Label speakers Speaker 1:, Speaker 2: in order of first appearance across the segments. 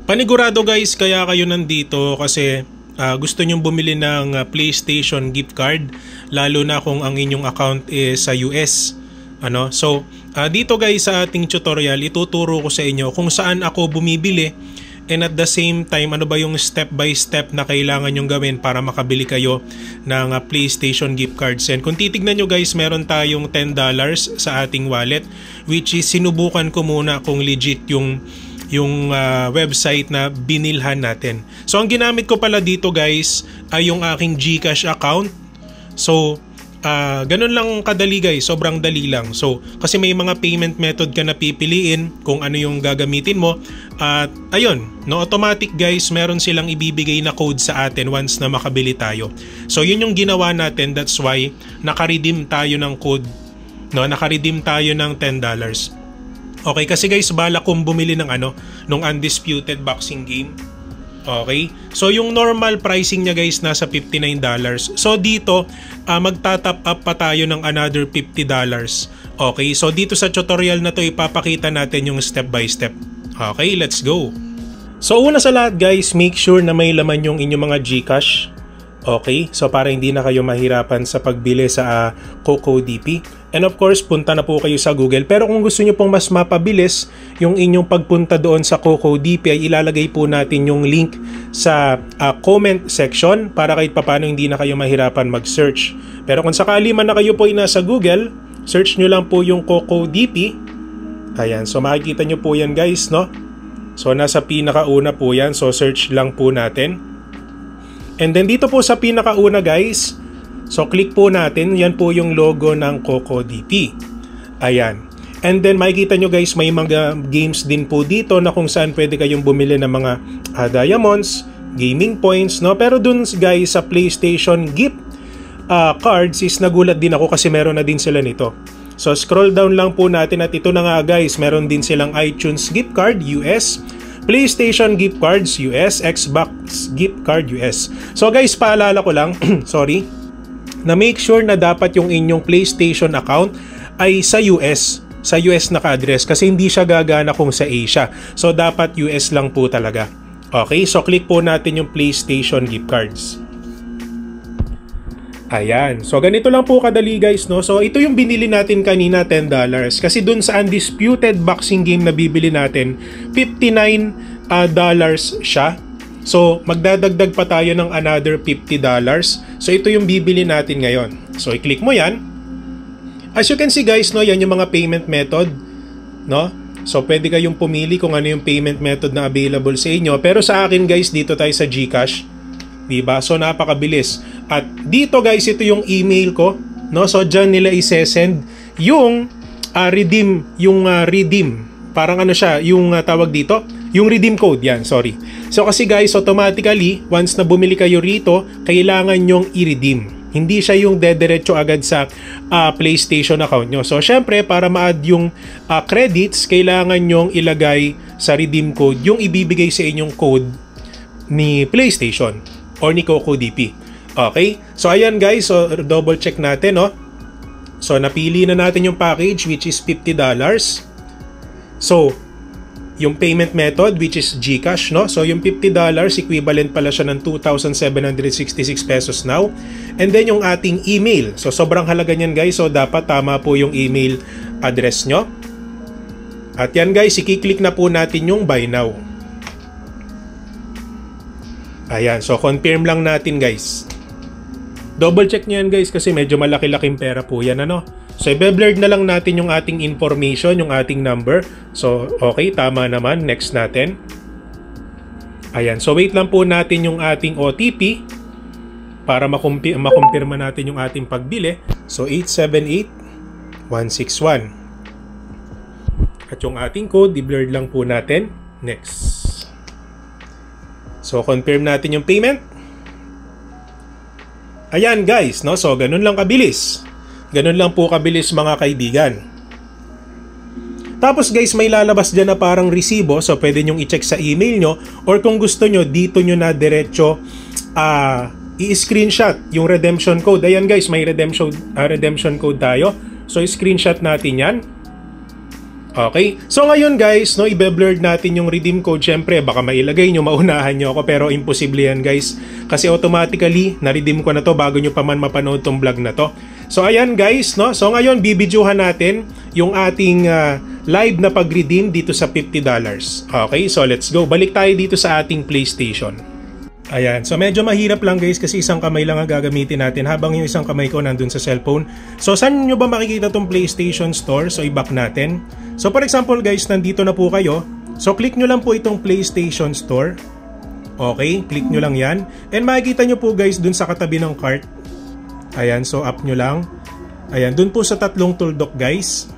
Speaker 1: Panigurado guys, kaya kayo nandito kasi gusto nyong bumili ng PlayStation gift card, lalo na kung ang inyong account is sa US. So dito guys sa ating tutorial, ituturo ko sa inyo kung saan ako bumibili, and at the same time ano ba yung step by step na kailangan nyong gawin para makabili kayo ng PlayStation gift cards. And kung titignan nyo guys, meron tayong $10 sa ating wallet, which is sinubukan ko muna kung legit yung website na binilhan natin. So ang ginamit ko pala dito guys ay yung aking GCash account. So ganun lang kadali guys, sobrang dali lang. So kasi may mga payment method ka na pipiliin kung ano yung gagamitin mo. At ayun, no, automatic guys, meron silang ibibigay na code sa atin once na makabili tayo. So yun yung ginawa natin, that's why naka-redeem tayo ng code, no, naka-redeem tayo ng $10. Okay, kasi guys, balak kong bumili ng nung Undisputed boxing game. Okay, so yung normal pricing niya guys nasa $59. So dito magta-top up pa tayo ng another $50. Okay, so dito sa tutorial na to ipapakita natin yung step by step. Okay, let's go. So una sa lahat guys, make sure na may laman yung inyong mga GCash. Okay, so para hindi na kayo mahirapan sa pagbili sa CocoDP. And of course, punta na po kayo sa Google. Pero kung gusto nyo pong mas mapabilis yung inyong pagpunta doon sa CocoDP, ay ilalagay po natin yung link sa comment section para kahit papano hindi na kayo mahirapan mag-search. Pero kung sakali man na kayo po ay nasa Google, search nyo lang po yung CocoDP. Ayan, so makikita nyo po yan guys, no? So nasa pinakauna po yan, so search lang po natin. And then dito po sa pinakauna guys, so click po natin, yan po yung logo ng CocoDP. Ayan. And then makikita nyo guys, may mga games din po dito na kung saan pwede kayong bumili ng mga diamonds, gaming points, no? Pero dun guys sa PlayStation gift cards is nagulat din ako kasi meron na din sila nito. So scroll down lang po natin at ito na nga guys, meron din silang iTunes gift card US, PlayStation gift cards US, Xbox gift card US. So guys, paalala ko lang, sorry, na make sure na dapat yung inyong PlayStation account ay sa US. Sa US naka-address kasi hindi siya gagana kung sa Asia. So dapat US lang po talaga. Okay, so click po natin yung PlayStation gift cards. Ayan. So ganito lang po kadali guys, no? So ito yung binili natin kanina, $10. Kasi dun sa Undisputed boxing game na bibili natin, $59 siya. So magdadagdag pa tayo ng another $50. So ito yung bibili natin ngayon. So i-click mo yan. As you can see guys, no, yan yung mga payment method, no? So pwede kayong pumili kung ano yung payment method na available sa inyo. Pero sa akin guys, dito tayo sa GCash. Diba? So napakabilis. At dito guys, ito yung email ko, no? So diyan nila i-send yung redeem, redeem. Parang ano siya, yung tawag dito, yung redeem code yan, sorry. So kasi guys, automatically once na bumili kayo rito, kailangan nyong i-redeem. Hindi siya yung dediretso agad sa PlayStation account nyo. So syempre, para ma-add yung credits, kailangan nyong ilagay sa redeem code yung ibibigay sa inyong code ni PlayStation or ni CocoDP. Okay? So ayan guys, so double check natin, no? So napili na natin yung package which is $50. So yung payment method which is GCash, no? So yung $50 equivalent pala siya ng 2,766 pesos now. And then yung ating email. So sobrang halaga niyan guys. So dapat tama po yung email address nyo. At yan guys, i-click na po natin yung buy now. Ayan, so confirm lang natin guys. Double check nyo yan guys kasi medyo malaki-laking pera po yan, ano? So i-blur na lang natin yung ating information, yung ating number. So okay, tama naman. Next natin. Ayan, so wait lang po natin yung ating OTP para makumpirma natin yung ating pagbili. So 878161. At yung ating code, i-blur lang po natin. Next. So confirm natin yung payment. Ayan guys, no? So ganun lang kabilis. Ganun lang po kabilis mga kaibigan. Tapos guys, may lalabas dyan na parang resibo. So pwede nyong i-check sa email nyo. Or kung gusto nyo, dito nyo na diretso i-screenshot yung redemption code. Ayan guys, may redemption code tayo. So i-screenshot natin yan. Okay? So ngayon guys, no, i-blur natin yung redeem code. Syempre, baka mailagay nyo, maunahan nyo ako, pero imposible yan guys. Kasi automatically, na-redeem ko na to bago nyo pa man mapanood tong vlog na to. So ayan guys, no? So ngayon, bibidyohan natin yung ating live na pag-redeem dito sa $50. Okay? So let's go. Balik tayo dito sa ating PlayStation. Ayan, so medyo mahirap lang guys kasi isang kamay lang ang gagamitin natin habang yung isang kamay ko nandun sa cellphone. So saan nyo ba makikita tong PlayStation Store? So i-back natin. So for example guys, nandito na po kayo. So click nyo lang po itong PlayStation Store. Okay, click nyo lang yan. And makikita nyo po guys dun sa katabi ng cart. Ayan, so up nyo lang. Ayan, dun po sa tatlong tuldok guys.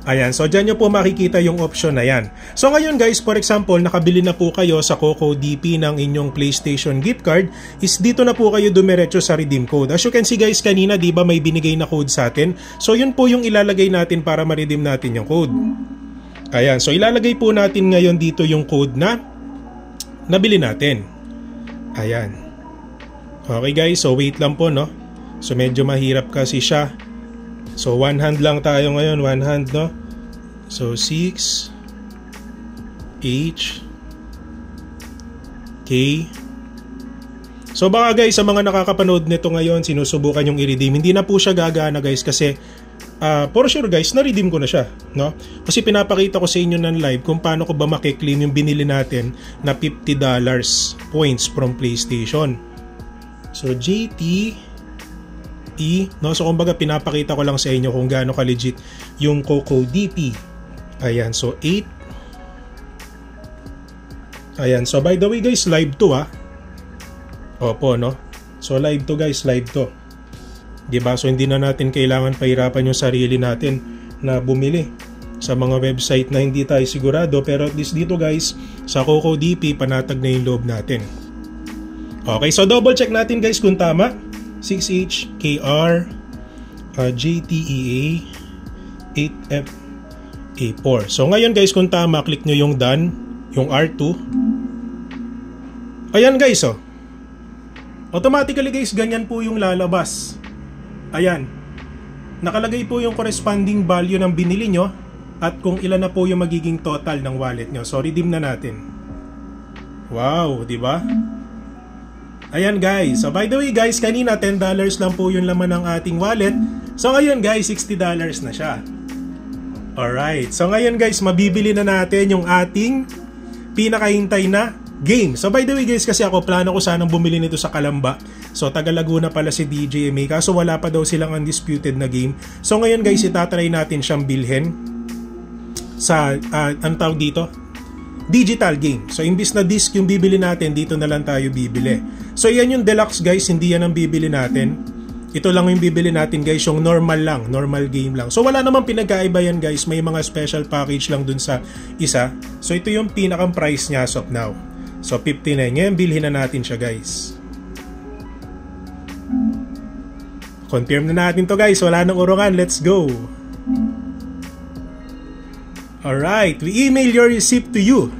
Speaker 1: Ayan, so dyan nyo po makikita yung option na yan. So ngayon guys, for example, nakabili na po kayo sa CocoDP ng inyong PlayStation gift card, is dito na po kayo dumiretso sa redeem code. As you can see guys, kanina di ba may binigay na code sa atin? So yun po yung ilalagay natin para ma-redeem natin yung code. Ayan, so ilalagay po natin ngayon dito yung code na nabili natin. Ayan. Okay guys, so wait lang po, no? So medyo mahirap kasi siya. So one hand lang tayo ngayon, one hand, no? So 6 H K. So baka guys, sa mga nakakapanood nito ngayon, sinusubukan yung i-redeem, hindi na po siya gagana guys kasi for sure guys, na-redeem ko na siya, no? Kasi pinapakita ko sa inyo ng live kung paano ko ba makiklaim yung binili natin na $50 points from PlayStation. So JT no? So kumbaga pinapakita ko lang sa inyo kung gaano ka-legit yung CocoDP. Ayan, so 8. Ayan, so by the way guys, live to Opo, no? So live to guys, live to. Diba? So hindi na natin kailangan pahirapan yung sarili natin na bumili sa mga website na hindi tayo sigurado, pero at least dito guys, sa CocoDP, panatag na yung loob natin. Okay, so double check natin guys kung tama. 6H KR JTEA 8F A4. So ngayon guys, kung tama, click nyo yung done, yung R2. Ayan guys, automatically guys, ganyan po yung lalabas. Ayan, nakalagay po yung corresponding value ng binili nyo at kung ilan na po yung magiging total ng wallet nyo. So redeem na natin. Wow, di ba? Ayan guys, so by the way guys, kanina $10 lang po yung laman ng ating wallet. So ngayon guys, $60 na siya. Alright, so ngayon guys, mabibili na natin yung ating pinakahintay na game. So by the way guys, kasi ako plano ko sanang bumili nito sa Kalamba. So taga Laguna pala si DJMA, kaso wala pa daw silang undisputed na game. So ngayon guys, itatry natin siyang bilhin sa, ang tawag dito? Digital game. So imbis na disc yung bibili natin, dito na lang tayo bibili. So yan yung deluxe guys, hindi yan ang bibili natin. Ito lang yung bibili natin guys, yung normal lang, normal game lang. So wala namang pinagkaiba yan guys, may mga special package lang dun sa isa. So ito yung pinakang price niya as of now. So 59, ngayon bilhin na natin siya guys. Confirm na natin to guys, wala nang urungan, let's go. Alright, we email your receipt to you.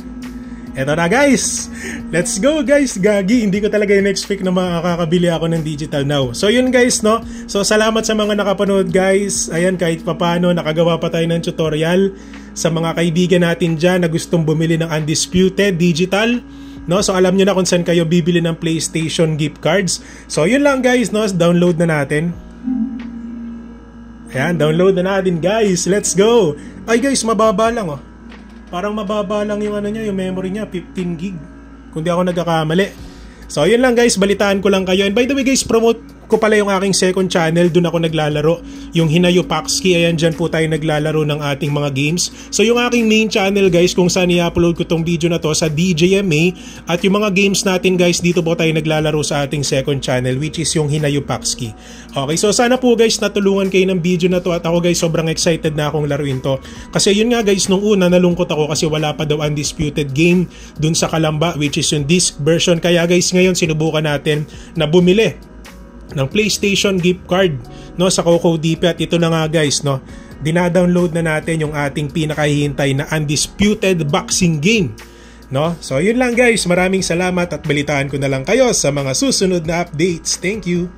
Speaker 1: Eto na guys, let's go guys. Gagi, hindi ko talaga in-expect na makakabili ako ng digital now. So yun guys, no? So salamat sa mga nakapanood guys. Ayan, kahit papano nakagawa pa tayo ng tutorial sa mga kaibigan natin dyan na gustong bumili ng undisputed digital, no? So alam nyo na kung saan kayo bibili ng PlayStation gift cards. So yun lang guys, no? Download na natin. Ayan, download na natin guys. Let's go. Ay guys, mababa lang Parang mababa lang yung ano niya, yung memory niya, 15 gig. Kung di ako nagkakamali. So yun lang guys, balitaan ko lang kayo. And by the way guys, promote ko pala yung aking second channel. Doon ako naglalaro. Yung Hinayo Paxki, ayan, dyan po tayo naglalaro ng ating mga games. So yung aking main channel guys, kung saan i-upload ko tong video na to, sa DJMA. At yung mga games natin guys, dito po tayo naglalaro sa ating second channel, which is yung Hinayo Paxki. Okay, so sana po guys, natulungan kayo ng video na to. At ako guys, sobrang excited na akong laruin to. Kasi yun nga guys, nung una nalungkot ako kasi wala pa daw undisputed game dun sa Kalamba, which is yung disc version. Kaya guys, ngayon sinubukan natin na bumili ng PlayStation gift card, no, sa CocoDP. At ito na nga guys, no, dinadownload na natin yung ating pinakahihintay na undisputed boxing game, no. So yun lang guys, maraming salamat at balitaan ko na lang kayo sa mga susunod na updates. Thank you.